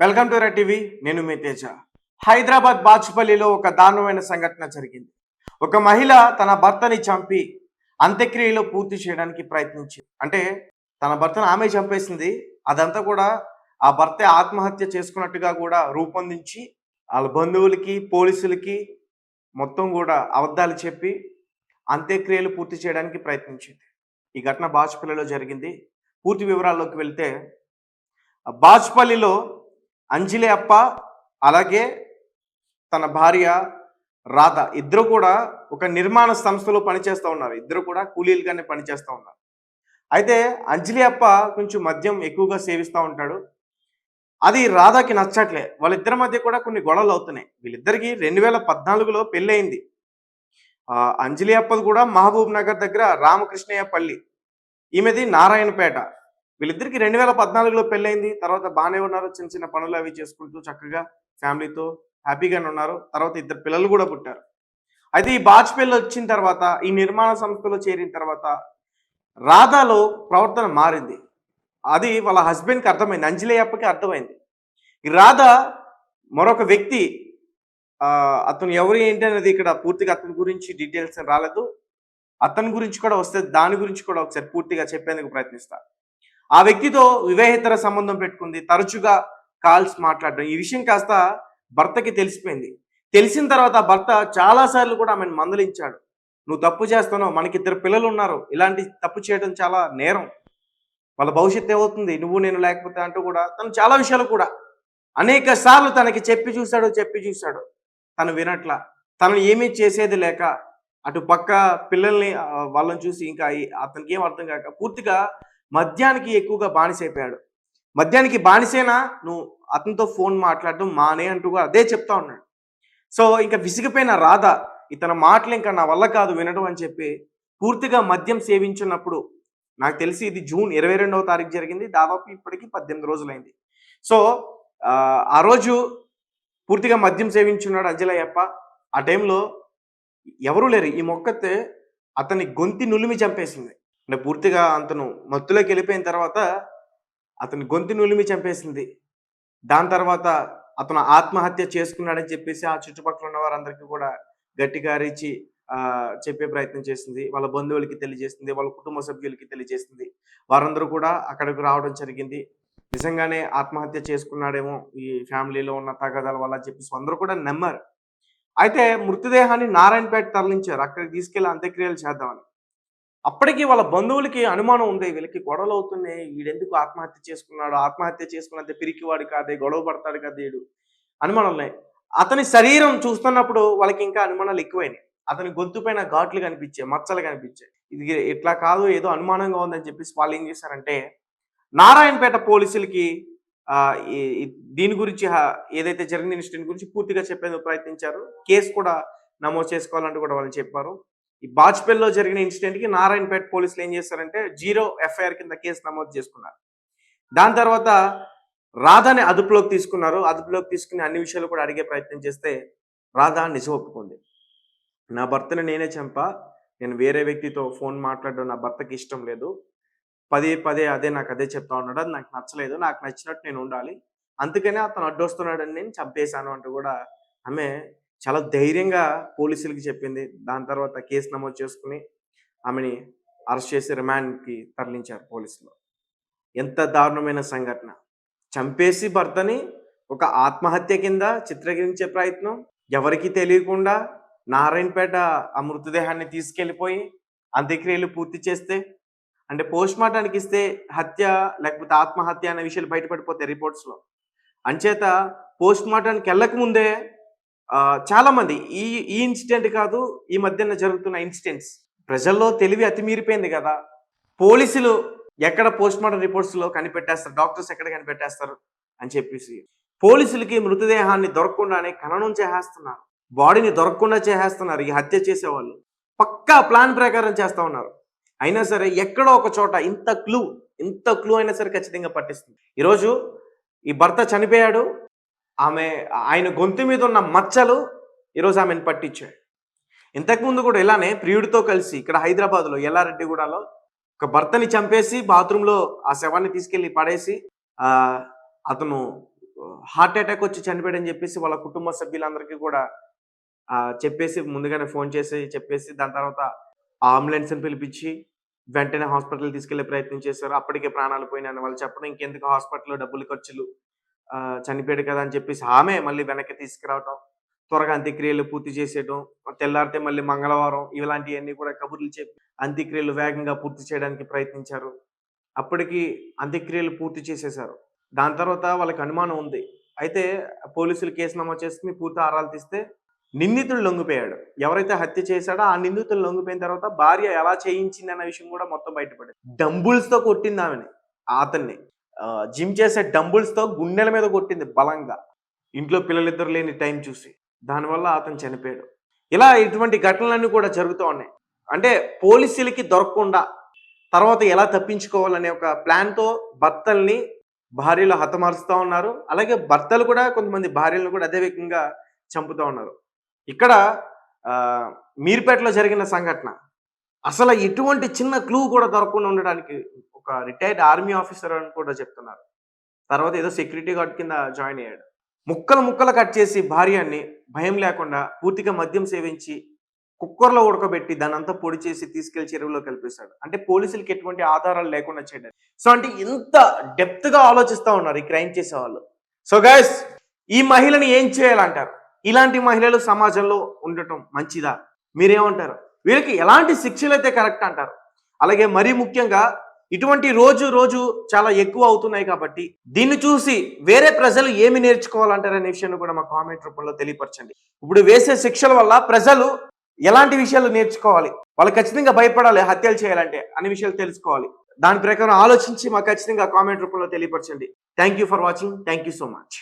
Welcome to red TV. నేను మీ తేజ. హైదరాబాద్ బాచుపల్లిలో ఒక దారుణమైన సంఘటన జరిగింది. ఒక మహిళ తన భర్తని చంపి అంత్యక్రియలు పూర్తి చేయడానికి ప్రయత్నించింది. అంటే తన భర్తను ఆమె చంపేసింది. అదంతా కూడా ఆ భర్త ఆత్మహత్య చేసుకున్నట్టుగా కూడా రూపొందించి వాళ్ళ బంధువులకి, పోలీసులకి మొత్తం కూడా అబద్ధాలు చెప్పి అంత్యక్రియలు పూర్తి చేయడానికి ప్రయత్నించింది. ఈ ఘటన బాచుపల్లిలో జరిగింది. పూర్తి వివరాల్లోకి వెళ్తే బాచుపల్లిలో అంజలి అప్ప అలాగే తన భార్య రాధ ఇద్దరు కూడా ఒక నిర్మాణ సంస్థలో పనిచేస్తూ ఉన్నారు. ఇద్దరు కూడా కూలీలుగానే పనిచేస్తూ ఉన్నారు. అయితే అంజలి అప్ప కొంచెం మద్యం ఎక్కువగా సేవిస్తూ ఉంటాడు. అది రాధాకి నచ్చట్లే. వాళ్ళిద్దరి మధ్య కూడా కొన్ని గొడవలు అవుతున్నాయి. వీళ్ళిద్దరికి 2014లో పెళ్ళయింది. అంజలి అప్పది కూడా మహబూబ్ నగర్ దగ్గర రామకృష్ణయ్య పల్లి, ఈమెది నారాయణపేట. వీళ్ళిద్దరికి 2014లో పెళ్ళైంది. తర్వాత బాగానే ఉన్నారు. చిన్న చిన్న పనులు అవి చేసుకుంటూ చక్కగా ఫ్యామిలీతో హ్యాపీగానే ఉన్నారు. తర్వాత ఇద్దరు పిల్లలు కూడా పుట్టారు. అయితే ఈ బాజ్పేయిలో వచ్చిన తర్వాత, ఈ నిర్మాణ సంస్థలో చేరిన తర్వాత రాధాలో ప్రవర్తన మారింది. అది వాళ్ళ హస్బెండ్కి అర్థమైంది. అంజలేయప్పకి అర్థమైంది. ఈ రాధ మరొక వ్యక్తి, అతను ఎవరు ఏంటి అనేది ఇక్కడ పూర్తిగా అతని గురించి డీటెయిల్స్ రాలేదు. అతని గురించి కూడా వస్తే దాని గురించి కూడా ఒకసారి పూర్తిగా చెప్పేందుకు ప్రయత్నిస్తా. ఆ వ్యక్తితో వివాహేతర సంబంధం పెట్టుకుంది. తరచుగా కాల్స్ మాట్లాడడం. ఈ విషయం కాస్త భర్తకి తెలిసిపోయింది. తెలిసిన తర్వాత భర్త చాలాసార్లు కూడా ఆమెను మందలించాడు. నువ్వు తప్పు చేస్తున్నావు, మనకిద్దరు పిల్లలు ఉన్నారు, ఇలాంటి తప్పు చేయడం చాలా నేరం, వాళ్ళ భవిష్యత్తు ఏమవుతుంది నువ్వు నేను లేకపోతే అంటూ కూడా తను చాలా విషయాలు కూడా అనేక సార్లు తనకి చెప్పి చూశాడు. తను వినట్లా. తను ఏమీ చేసేది లేక అటు పక్క పిల్లల్ని వాళ్ళని చూసి ఇంకా అతనికి ఏం అర్థం కాక పూర్తిగా మద్యానికి ఎక్కువగా బానిసైపోయాడు. మద్యానికి బానిసైనా నువ్వు అతనితో ఫోన్ మాట్లాడడం మానే అంటూ అదే చెప్తా ఉన్నాడు. సో ఇంకా విసిగిపోయిన రాధ ఇతని మాటలు ఇంకా నా వల్ల కాదు వినడం అని చెప్పి పూర్తిగా మద్యం సేవించున్నప్పుడు, నాకు తెలిసి ఇది జూన్ 22వ తారీఖు జరిగింది. దాదాపు ఇప్పటికి 18 రోజులైంది. సో ఆ రోజు పూర్తిగా మద్యం సేవించున్నాడు అంజలయ్యప్ప. ఆ టైంలో ఎవరూ లేరు. ఈ మొక్కతే అతని గొంతి నులిమి చంపేసింది. అంటే పూర్తిగా అతను మత్తులోకి వెళ్ళిపోయిన తర్వాత అతని గొంతు నులిమి చంపేసింది. దాని తర్వాత అతను ఆత్మహత్య చేసుకున్నాడని చెప్పేసి ఆ చుట్టుపక్కల ఉన్న వారందరికీ కూడా గట్టిగా అరిచి చెప్పే ప్రయత్నం చేసింది. వాళ్ళ బంధువులకి తెలియజేసింది, వాళ్ళ కుటుంబ సభ్యులకి తెలియజేసింది. వారందరూ కూడా అక్కడికి రావడం జరిగింది. నిజంగానే ఆత్మహత్య చేసుకున్నాడేమో ఈ ఫ్యామిలీలో ఉన్న తగాదాల వల్ల చెప్పేసి అందరూ కూడా నమ్మారు. అయితే మృతదేహాన్ని నారాయణపేట తరలించారు. అక్కడికి తీసుకెళ్లి అంత్యక్రియలు చేద్దామని. అప్పటికి వాళ్ళ బంధువులకి అనుమానం ఉంది, వీళ్ళకి గొడవలు అవుతున్నాయి, వీడెందుకు ఆత్మహత్య చేసుకున్నాడు, ఆత్మహత్య చేసుకున్నంత పిరికివాడు కాదే, గొడవ పడతాడు కదా వీడు అనుమానాలు ఉన్నాయి. అతని శరీరం చూస్తున్నప్పుడు వాళ్ళకి ఇంకా అనుమానాలు ఎక్కువైనాయి. అతని గొంతు పైన ఘాట్లు కనిపించాయి, మచ్చలు కనిపించాయి. ఇది ఇట్లా కాదు, ఏదో అనుమానంగా ఉందని చెప్పేసి వాళ్ళు ఏం చేశారంటే నారాయణపేట పోలీసులకి దీని గురించి ఏదైతే జరిగిన ఇన్సిడెంట్ గురించి పూర్తిగా చెప్పేందుకు ప్రయత్నించారు. కేసు కూడా నమోదు చేసుకోవాలంటూ కూడా వాళ్ళు చెప్పారు. ఈ బాజ్పేయిలో జరిగిన ఇన్సిడెంట్కి నారాయణపేట పోలీసులు ఏం చేశారంటే 0 ఎఫ్ఐఆర్ కింద కేసు నమోదు చేసుకున్నారు. దాని తర్వాత రాధాని అదుపులోకి తీసుకున్నారు. అదుపులోకి తీసుకుని అన్ని విషయాలు కూడా అడిగే ప్రయత్నం చేస్తే రాధా నిజం ఒప్పుకుంది. నా భర్తని నేనే చంపా, నేను వేరే వ్యక్తితో ఫోన్ మాట్లాడడం నా భర్తకి ఇష్టం లేదు, పదే పదే నాకు అదే చెప్తా ఉన్నాడు, అది నాకు నచ్చలేదు, నాకు నచ్చినట్టు నేను ఉండాలి, అందుకనే అతను అడ్డొస్తున్నాడని నేను చంపేశాను అంటూ కూడా ఆమె చాలా ధైర్యంగా పోలీసులకి చెప్పింది. దాని తర్వాత కేసు నమోదు చేసుకుని ఆమెని అరెస్ట్ చేసి రిమాండ్కి తరలించారు పోలీసులు. ఎంత దారుణమైన సంఘటన! చంపేసి భర్తని ఒక ఆత్మహత్య కింద చిత్రీకరించే ప్రయత్నం, ఎవరికి తెలియకుండా నారాయణపేట ఆ మృతదేహాన్ని తీసుకెళ్ళిపోయి అంత్యక్రియలు పూర్తి చేస్తే, అంటే పోస్ట్ మార్టానికి ఇస్తే హత్య లేకపోతే ఆత్మహత్య అనే విషయాలు బయటపడిపోతాయి రిపోర్ట్స్లో. అంచేత పోస్ట్ మార్టానికి వెళ్ళక ముందే చాలామంది ఈ ఈ ఇన్సిడెంట్ కాదు, ఈ మధ్యన జరుగుతున్న ఇన్సిడెంట్స్ ప్రజల్లో తెలివి అతిమీరిపోయింది కదా. పోలీసులు ఎక్కడ పోస్ట్ మార్టం రిపోర్ట్స్లో కనిపెట్టేస్తారు, డాక్టర్స్ ఎక్కడ కనిపెట్టేస్తారు అని చెప్పేసి పోలీసులకి మృతదేహాన్ని దొరకకుండానే ఖననం చేసేస్తున్నారు, బాడీని దొరకకుండా చేసేస్తున్నారు. ఈ హత్య చేసేవాళ్ళు పక్కా ప్లాన్ ప్రకారం చేస్తూ ఉన్నారు. అయినా సరే ఎక్కడో ఒక చోట ఇంత క్లూ అయినా సరే ఖచ్చితంగా పట్టిస్తుంది. ఈరోజు ఈ భర్త చనిపోయాడు, ఆయన గొంతు మీద ఉన్న మచ్చలు ఈరోజు ఆమెను పట్టించాయి. ఇంతకుముందు కూడా ఇలానే ప్రియుడితో కలిసి ఇక్కడ హైదరాబాద్లో ఎల్లారెడ్డిగూడలో ఒక భర్తని చంపేసి బాత్రూంలో ఆ శవాన్ని తీసుకెళ్ళి పడేసి అతను హార్ట్ అటాక్ వచ్చి చనిపోయాడని చెప్పేసి వాళ్ళ కుటుంబ సభ్యులందరికీ కూడా చెప్పేసి ముందుగానే ఫోన్ చేసి చెప్పేసి దాని తర్వాత అంబులెన్స్‌ని పిలిపించి వెంటనే హాస్పిటల్‌కి తీసుకెళ్ళే ప్రయత్నం చేశారు. అప్పటికే ప్రాణాలు పోయినాయని వాళ్ళు చెప్పడం, ఇంకెందుకు హాస్పిటల్‌లో డబ్బులు ఖర్చులు, చనిపోయాడు కదా అని చెప్పేసి ఆమె మళ్ళీ వెనక్కి తీసుకురావటం, త్వరగా అంత్యక్రియలు పూర్తి చేసేయడం, తెల్లారితే మళ్ళీ మంగళవారం ఇలాంటియన్నీ కూడా కబుర్లు చెప్పి అంత్యక్రియలు వేగంగా పూర్తి చేయడానికి ప్రయత్నించారు. అప్పటికి అంత్యక్రియలు పూర్తి చేసేశారు. దాని తర్వాత వాళ్ళకి అనుమానం ఉంది. అయితే పోలీసులు కేసు నమోదు చేసుకొని పూర్తి ఆరాలు తీస్తే నిందితుడు లొంగిపోయాడు. ఎవరైతే హత్య చేశాడో ఆ నిందితుడు లొంగిపోయిన తర్వాత భార్య ఎలా చేయించిందన్న విషయం కూడా మొత్తం బయటపడింది. డంబుల్స్‌తో కొట్టింది ఆమెని. అతన్ని జిమ్ చేసే డంబుల్స్‌తో గుండెల మీద కొట్టింది బలంగా. ఇంట్లో పిల్లలిద్దరు లేని టైం చూసి. దానివల్ల అతను చనిపోయాడు. ఇలా ఇటువంటి ఘటనలన్నీ కూడా జరుగుతూ ఉన్నాయి. అంటే పోలీసులకి దొరకకుండా తర్వాత ఎలా తప్పించుకోవాలనే ఒక ప్లాన్‌తో భర్తల్ని, భార్యలు హతమారుస్తా ఉన్నారు. అలాగే భర్తలు కూడా కొంతమంది భార్యలను కూడా అదే విధంగా చంపుతా ఉన్నారు. ఇక్కడ మీర్పేటలో జరిగిన సంఘటన అసలు ఎటువంటి చిన్న క్లూ కూడా దొరకకుండా ఉండడానికి ఒక రిటైర్డ్ ఆర్మీ ఆఫీసర్ అని కూడా చెప్తున్నారు. తర్వాత ఏదో సెక్యూరిటీ గార్డ్ కింద జాయిన్ అయ్యాడు. ముక్కలు ముక్కలు కట్ చేసి భార్యని భయం లేకుండా పూర్తిగా మద్యం సేవించి కుక్కర్లో ఉడకబెట్టి దానంతా పొడి చేసి తీసుకెళ్లి చెరువులో కలిపేశాడు. అంటే పోలీసులకి ఎటువంటి ఆధారాలు లేకుండా చేయడం. సో అంటే ఇంత డెప్త్ గా ఆలోచిస్తా ఉన్నారు ఈ క్రైమ్ చేసే వాళ్ళు. సో గైస్, ఈ మహిళని ఏం చేయాలంటారు? ఇలాంటి మహిళలు సమాజంలో ఉండటం మంచిదా? మీరేమంటారు? వీళ్ళకి ఎలాంటి శిక్షలు అయితే కరెక్ట్ అంటారు? అలాగే మరీ ముఖ్యంగా ఇటువంటి రోజు చాలా ఎక్కువ అవుతున్నాయి కాబట్టి దీన్ని చూసి వేరే ప్రజలు ఏమి నేర్చుకోవాలంటారనే విషయాన్ని కూడా మా కామెంట్ రూపంలో తెలియపరచండి. ఇప్పుడు వేసే శిక్షల వల్ల ప్రజలు ఎలాంటి విషయాలు నేర్చుకోవాలి, వాళ్ళు ఖచ్చితంగా భయపడాలి హత్యలు చేయాలంటే అనే విషయాలు తెలుసుకోవాలి. దాని ప్రకారం ఆలోచించి మాకు ఖచ్చితంగా కామెంట్ రూపంలో తెలియపరచండి. Thank you for watching. Thank you so much.